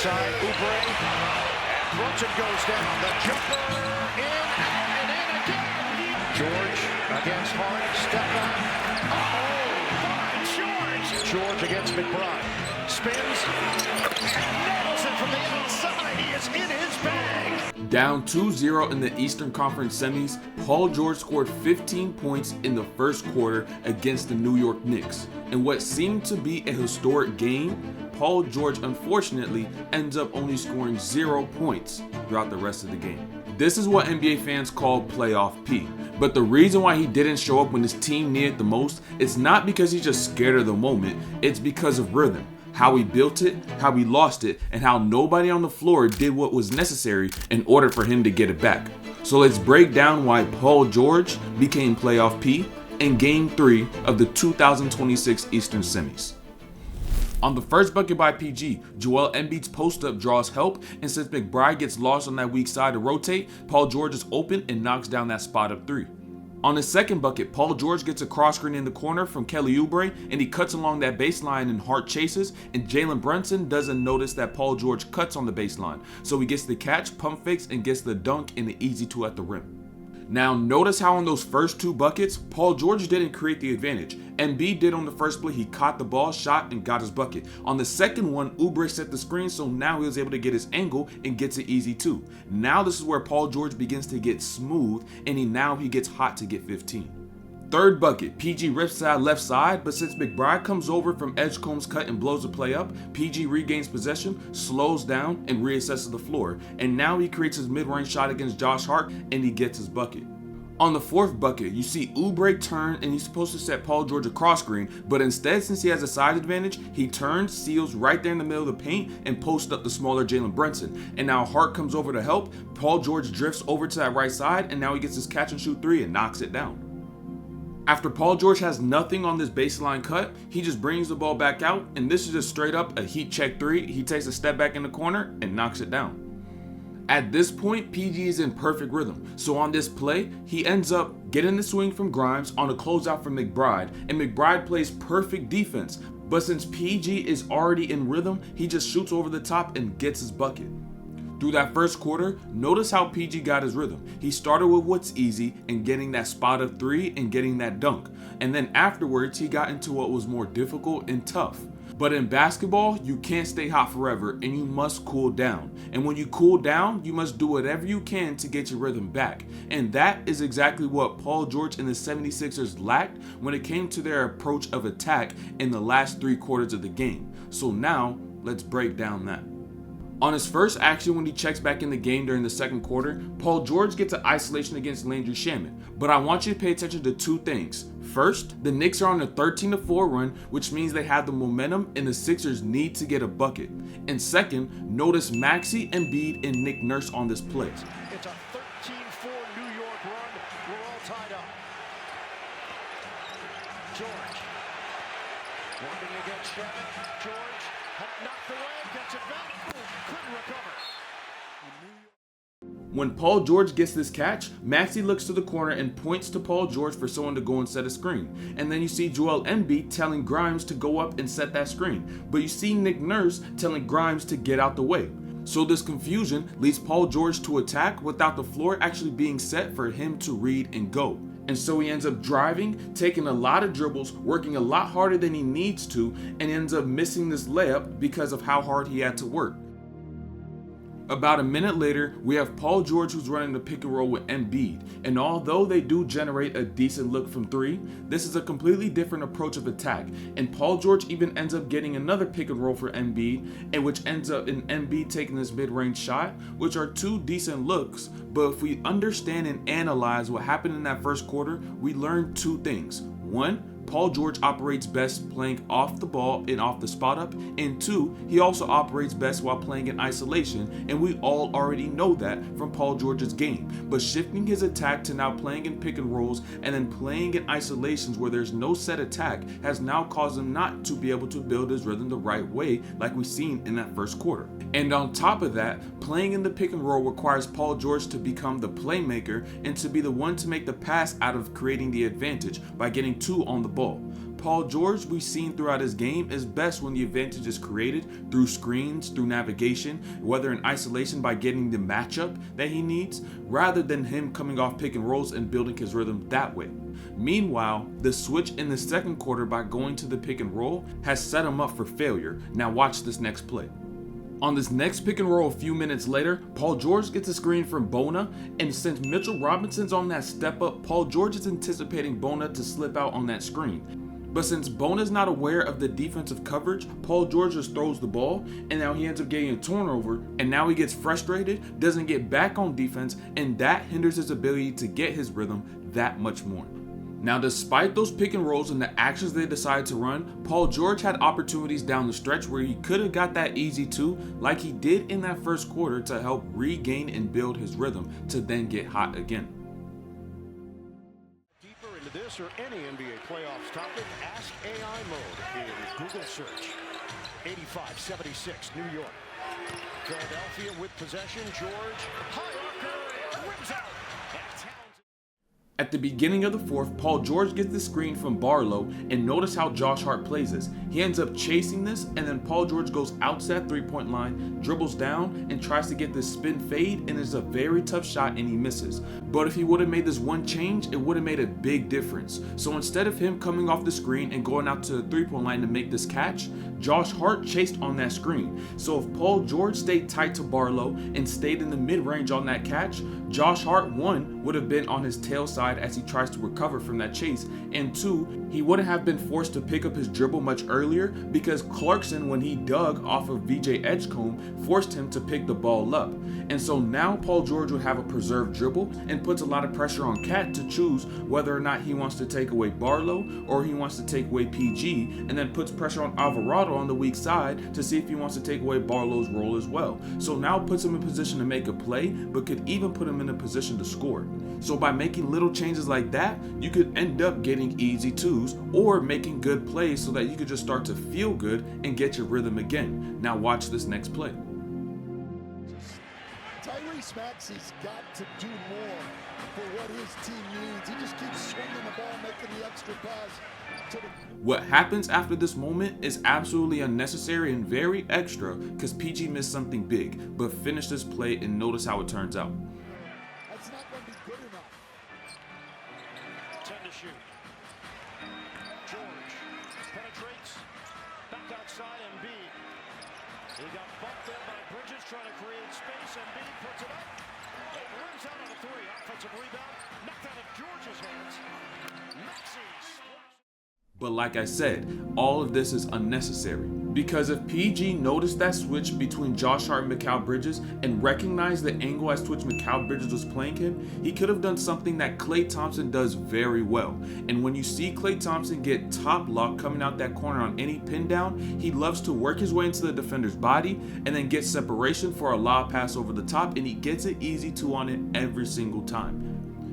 inside, Oubre, and Brunson goes down. The jumper in, out, and in again. George against Hart, step back. George against McBride. Spins and nails it from the outside. He is in his bag. Down 2-0 in the Eastern Conference semis, Paul George scored 15 points in the first quarter against the New York Knicks. In what seemed to be a historic game, Paul George unfortunately ends up only scoring 0 points throughout the rest of the game. This is what NBA fans call playoff P. But the reason why he didn't show up when his team needed the most is not because he's just scared of the moment, it's because of rhythm. How he built it, how he lost it, and how nobody on the floor did what was necessary in order for him to get it back. So let's break down why Paul George became playoff P in Game 3 of the 2026 Eastern Semis. On the first bucket by PG, Joel Embiid's post-up draws help, and since McBride gets lost on that weak side to rotate, Paul George is open and knocks down that spot-up three. On the second bucket, Paul George gets a cross screen in the corner from Kelly Oubre, and he cuts along that baseline and Hart chases, and Jalen Brunson doesn't notice that Paul George cuts on the baseline, so he gets the catch, pump fakes, and gets the dunk in the easy two at the rim. Now notice how in those first two buckets, Paul George didn't create the advantage. Embiid did on the first play, he caught the ball, shot, and got his bucket. On the second one, Oubre set the screen, so now he was able to get his angle and gets it easy too. Now this is where Paul George begins to get smooth, and he gets hot to get 15. Third bucket, PG rips that left side, but since McBride comes over from Edgecombe's cut and blows the play up, PG regains possession, slows down, and reassesses the floor. And now he creates his mid-range shot against Josh Hart, and he gets his bucket. On the fourth bucket, you see Oubre turn, and he's supposed to set Paul George a cross screen, but instead, since he has a size advantage, he turns, seals right there in the middle of the paint, and posts up the smaller Jalen Brunson. And now Hart comes over to help, Paul George drifts over to that right side, and now he gets his catch and shoot three and knocks it down. After Paul George has nothing on this baseline cut, he just brings the ball back out, and this is just straight up a heat check three. He takes a step back in the corner and knocks it down. At this point, PG is in perfect rhythm, so on this play, he ends up getting the swing from Grimes on a closeout from McBride, and McBride plays perfect defense, but since PG is already in rhythm, he just shoots over the top and gets his bucket. Through that first quarter, notice how PG got his rhythm. He started with what's easy and getting that spot up three and getting that dunk. And then afterwards, he got into what was more difficult and tough. But in basketball, you can't stay hot forever and you must cool down. And when you cool down, you must do whatever you can to get your rhythm back. And that is exactly what Paul George and the 76ers lacked when it came to their approach of attack in the last 3 quarters of the game. So now, let's break down that. On his first action when he checks back in the game during the second quarter, Paul George gets an isolation against Landry Shamet. But I want you to pay attention to 2 things. First, the Knicks are on a 13-4 run, which means they have the momentum and the Sixers need to get a bucket. And second, notice Maxey, Embiid, and Nick Nurse on this play. It's a 13-4 New York run. We're all tied up. George. Working against Shamet. George knocked away, gets it back. Couldn't recover. When Paul George gets this catch, Maxey looks to the corner and points to Paul George for someone to go and set a screen. And then you see Joel Embiid telling Grimes to go up and set that screen. But you see Nick Nurse telling Grimes to get out the way. So this confusion leads Paul George to attack without the floor actually being set for him to read and go. And so he ends up driving, taking a lot of dribbles, working a lot harder than he needs to, and ends up missing this layup because of how hard he had to work. About a minute later, we have Paul George who's running the pick and roll with Embiid, and although they do generate a decent look from 3, this is a completely different approach of attack, and Paul George even ends up getting another pick and roll for Embiid, and which ends up in Embiid taking this mid-range shot, which are 2 decent looks, but if we understand and analyze what happened in that first quarter, we learn 2 things. 1, Paul George operates best playing off the ball and off the spot up, and 2, he also operates best while playing in isolation, and we all already know that from Paul George's game. But shifting his attack to now playing in pick and rolls and then playing in isolations where there's no set attack has now caused him not to be able to build his rhythm the right way like we've seen in that first quarter. And on top of that, playing in the pick and roll requires Paul George to become the playmaker and to be the one to make the pass out of creating the advantage by getting 2 on the ball. Paul George we've seen throughout his game is best when the advantage is created through screens, through navigation, whether in isolation by getting the matchup that he needs, rather than him coming off pick and rolls and building his rhythm that way. Meanwhile, the switch in the second quarter by going to the pick and roll has set him up for failure. Now watch this next play. On this next pick and roll a few minutes later, Paul George gets a screen from Bona, and since Mitchell Robinson's on that step up, Paul George is anticipating Bona to slip out on that screen. But since Bona's not aware of the defensive coverage, Paul George just throws the ball, and now he ends up getting a turnover, and now he gets frustrated, doesn't get back on defense, and that hinders his ability to get his rhythm that much more. Now, despite those pick and rolls and the actions they decided to run, Paul George had opportunities down the stretch where he could have got that easy two, like he did in that first quarter, to help regain and build his rhythm to then get hot again. Deeper into this or any NBA playoffs topic, Ask AI mode in Google search. 85-76, New York. Philadelphia with possession. George, high archer, rims out. At the beginning of the fourth, Paul George gets the screen from Barlow, and notice how Josh Hart plays this. He ends up chasing this, and then Paul George goes out to that three-point line, dribbles down, and tries to get this spin fade, and it's a very tough shot, and he misses. But if he would have made this one change, it would have made a big difference. So instead of him coming off the screen and going out to the three-point line to make this catch, Josh Hart chased on that screen. So if Paul George stayed tight to Barlow and stayed in the mid-range on that catch, Josh Hart, one, would have been on his tail side as he tries to recover from that chase, and two, he wouldn't have been forced to pick up his dribble much earlier because Clarkson, when he dug off of VJ Edgecombe, forced him to pick the ball up. And so now Paul George would have a preserved dribble and puts a lot of pressure on Cat to choose whether or not he wants to take away Barlow or he wants to take away PG, and then puts pressure on Alvarado on the weak side to see if he wants to take away Barlow's role as well. So now puts him in position to make a play, but could even put him in a position to score. So by making little changes like that, you could end up getting easy twos or making good plays so that you could just start to feel good and get your rhythm again. Now watch this next play. Tyrese Maxey's got to do more for what his team needs. He just keeps swinging the ball, making the extra pass. What happens after this moment is absolutely unnecessary and very extra because PG missed something big, but finish this play and notice how it turns out. That's not going to be good enough. 10 to shoot. George penetrates back outside. Embiid. He got bumped there by Bridges trying to create space. Embiid puts it up. It rims out on a three. Offensive rebound. Knocked out of George's hands. Maxey's. But like I said, all of this is unnecessary. Because if PG noticed that switch between Josh Hart and Mikal Bridges and recognized the angle at which Mikal Bridges was playing him, he could have done something that Klay Thompson does very well. And when you see Klay Thompson get top lock coming out that corner on any pin down, he loves to work his way into the defender's body and then get separation for a lob pass over the top, and he gets it easy two on it every single time.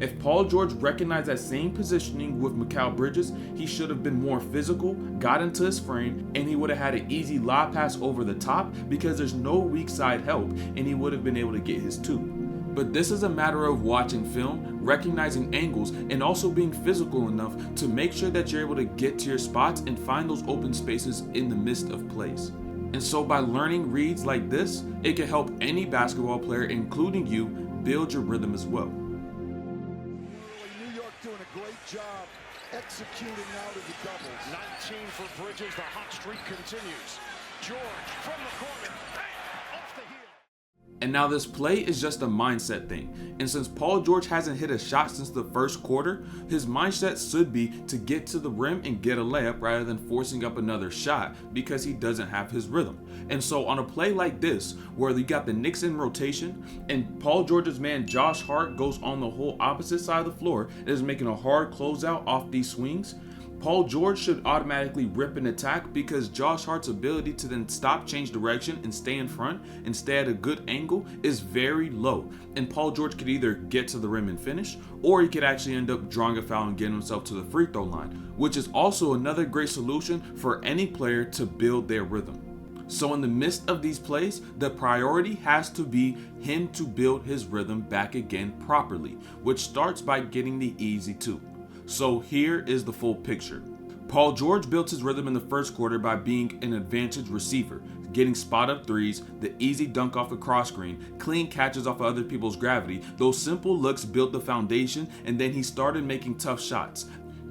If Paul George recognized that same positioning with Mikal Bridges, he should have been more physical, got into his frame, and he would have had an easy lob pass over the top because there's no weak side help, and he would have been able to get his two. But this is a matter of watching film, recognizing angles, and also being physical enough to make sure that you're able to get to your spots and find those open spaces in the midst of plays. And so by learning reads like this, it can help any basketball player, including you, build your rhythm as well. Great job executing out of the doubles. 19 for Bridges. The hot streak continues. George from the corner. Bang! Off the heel. And now this play is just a mindset thing. And since Paul George hasn't hit a shot since the first quarter, his mindset should be to get to the rim and get a layup rather than forcing up another shot because he doesn't have his rhythm. And so on a play like this, where you got the Knicks in rotation and Paul George's man Josh Hart goes on the whole opposite side of the floor and is making a hard closeout off these swings, Paul George should automatically rip an attack because Josh Hart's ability to then stop, change direction, and stay in front and stay at a good angle is very low. And Paul George could either get to the rim and finish, or he could actually end up drawing a foul and getting himself to the free throw line, which is also another great solution for any player to build their rhythm. So in the midst of these plays, the priority has to be him to build his rhythm back again properly, which starts by getting the easy two. So here is the full picture. Paul George built his rhythm in the first quarter by being an advantage receiver, getting spot-up threes, the easy dunk off a cross screen, clean catches off of other people's gravity. Those simple looks built the foundation, and then he started making tough shots.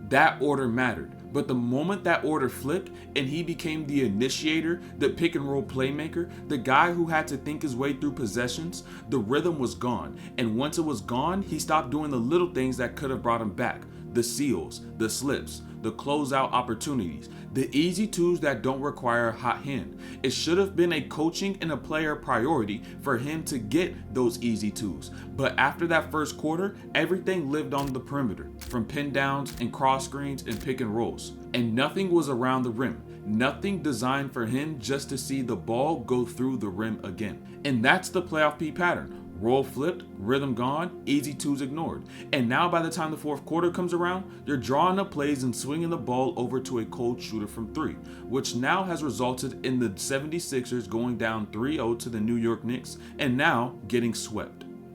That order mattered. But the moment that order flipped and he became the initiator, the pick and roll playmaker, the guy who had to think his way through possessions, the rhythm was gone. And once it was gone, he stopped doing the little things that could have brought him back. The seals, the slips, the closeout opportunities, the easy twos that don't require a hot hand. It should have been a coaching and a player priority for him to get those easy twos. But after that first quarter, everything lived on the perimeter, from pin downs and cross screens and pick and rolls. And nothing was around the rim. Nothing designed for him just to see the ball go through the rim again. And that's the playoff P pattern. Roll flipped, rhythm gone, easy twos ignored. And now by the time the fourth quarter comes around, you're drawing up plays and swinging the ball over to a cold shooter from three, which now has resulted in the 76ers going down 3-0 to the New York Knicks and now getting swept.